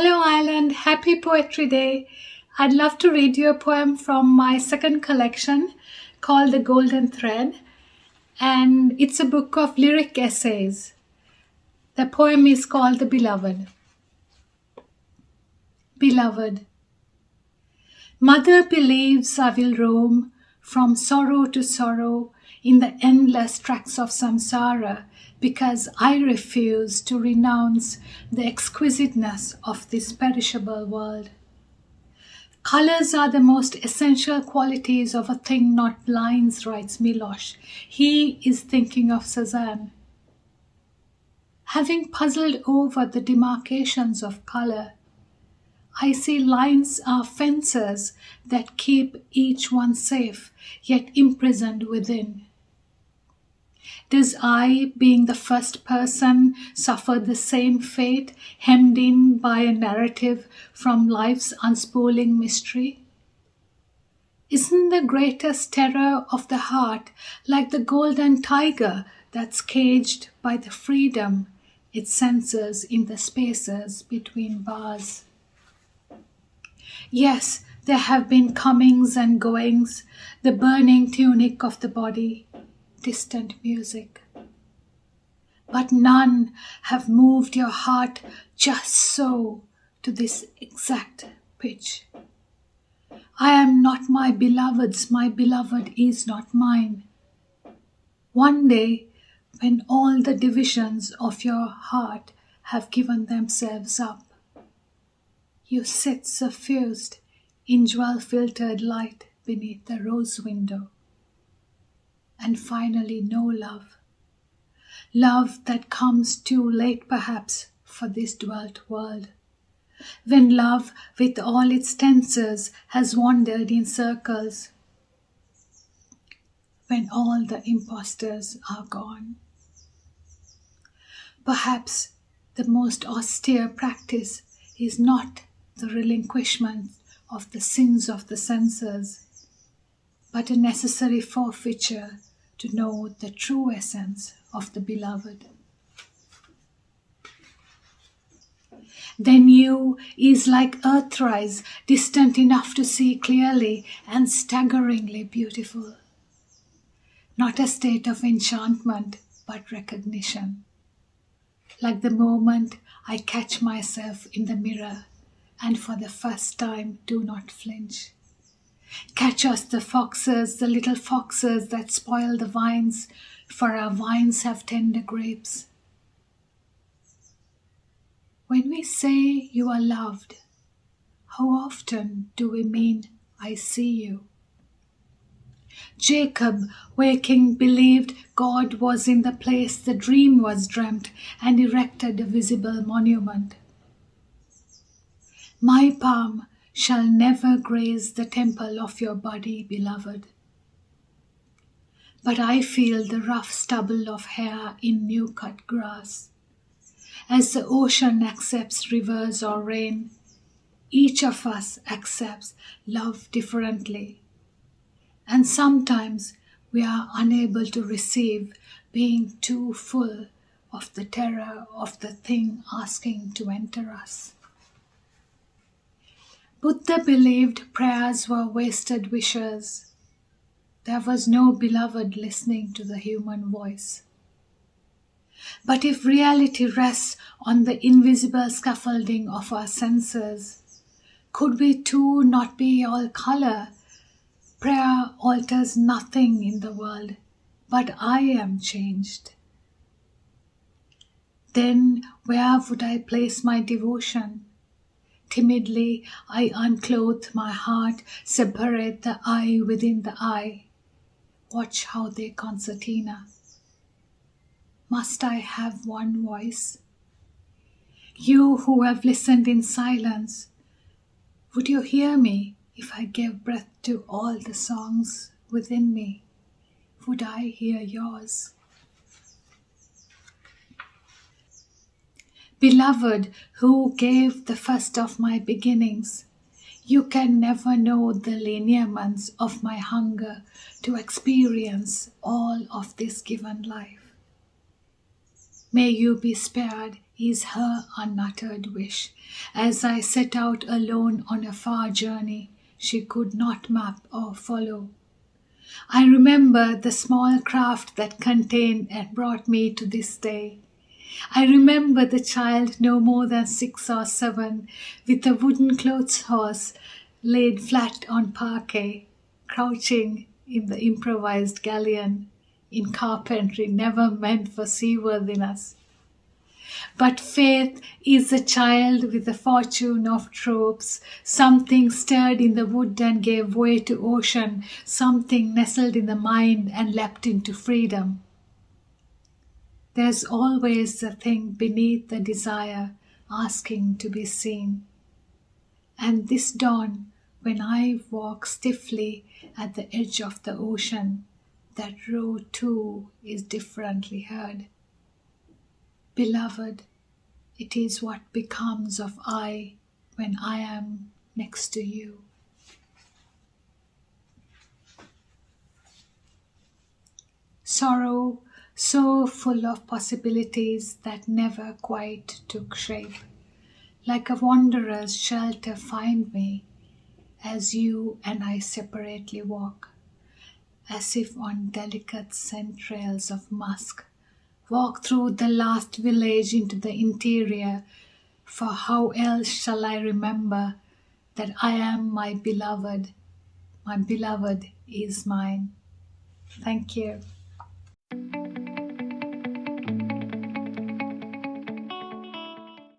Hello, Ireland. Happy Poetry Day. I'd love to read you a poem from my second collection called The Golden Thread, and it's a book of lyric essays. The poem is called The Beloved. Beloved, Mother believes I will roam from sorrow to sorrow in the endless tracks of samsara because I refuse to renounce the exquisiteness of this perishable world. Colors are the most essential qualities of a thing, not lines, writes Milosh. He is thinking of Cezanne. Having puzzled over the demarcations of color, I see lines are fences that keep each one safe, yet imprisoned within. Does I, being the first person, suffer the same fate, hemmed in by a narrative from life's unspooling mystery? Isn't the greatest terror of the heart like the golden tiger that's caged by the freedom it senses in the spaces between bars? Yes, there have been comings and goings, the burning tunic of the body, distant music. But none have moved your heart just so to this exact pitch. I am not my beloved's, my beloved is not mine. One day, when all the divisions of your heart have given themselves up, you sit suffused in jewel-filtered light beneath the rose window. And finally no love. Love that comes too late perhaps for this dwelt world. When love with all its tenses has wandered in circles. When all the impostors are gone. Perhaps the most austere practice is not the relinquishment of the sins of the senses, but a necessary forfeiture to know the true essence of the beloved. Then you is like earthrise, distant enough to see clearly and staggeringly beautiful. Not a state of enchantment, but recognition. Like the moment I catch myself in the mirror and for the first time do not flinch. Catch us the foxes, the little foxes that spoil the vines, for our vines have tender grapes. When we say you are loved, how often do we mean I see you? Jacob, waking, believed God was in the place the dream was dreamt and erected a visible monument. My palm shall never graze the temple of your body, beloved. But I feel the rough stubble of hair in new-cut grass. As the ocean accepts rivers or rain, each of us accepts love differently. And sometimes we are unable to receive, being too full of the terror of the thing asking to enter us. Buddha believed prayers were wasted wishes. There was no beloved listening to the human voice. But if reality rests on the invisible scaffolding of our senses, could we too not be all color? Prayer alters nothing in the world, but I am changed. Then where would I place my devotion? Timidly I unclothe my heart, separate the I within the I. Watch how they concertina. Must I have one voice? You who have listened in silence, would you hear me if I gave breath to all the songs within me? Would I hear yours? Beloved, who gave the first of my beginnings, you can never know the lineaments of my hunger to experience all of this given life. May you be spared is her unuttered wish. As I set out alone on a far journey she could not map or follow, I remember the small craft that contained and brought me to this day. I remember the child no more than 6 or 7, with a wooden clothes horse laid flat on parquet, crouching in the improvised galleon, in carpentry never meant for seaworthiness. But faith is a child with the fortune of tropes. Something stirred in the wood and gave way to ocean. Something nestled in the mind and leapt into freedom. There's always a thing beneath the desire, asking to be seen. And this dawn, when I walk stiffly at the edge of the ocean, that row too is differently heard. Beloved, it is what becomes of I when I am next to you. Sorrow so full of possibilities that never quite took shape. Like a wanderer's shelter find me, as you and I separately walk, as if on delicate scent trails of musk. Walk through the last village into the interior, for how else shall I remember that I am my beloved is mine. Thank you.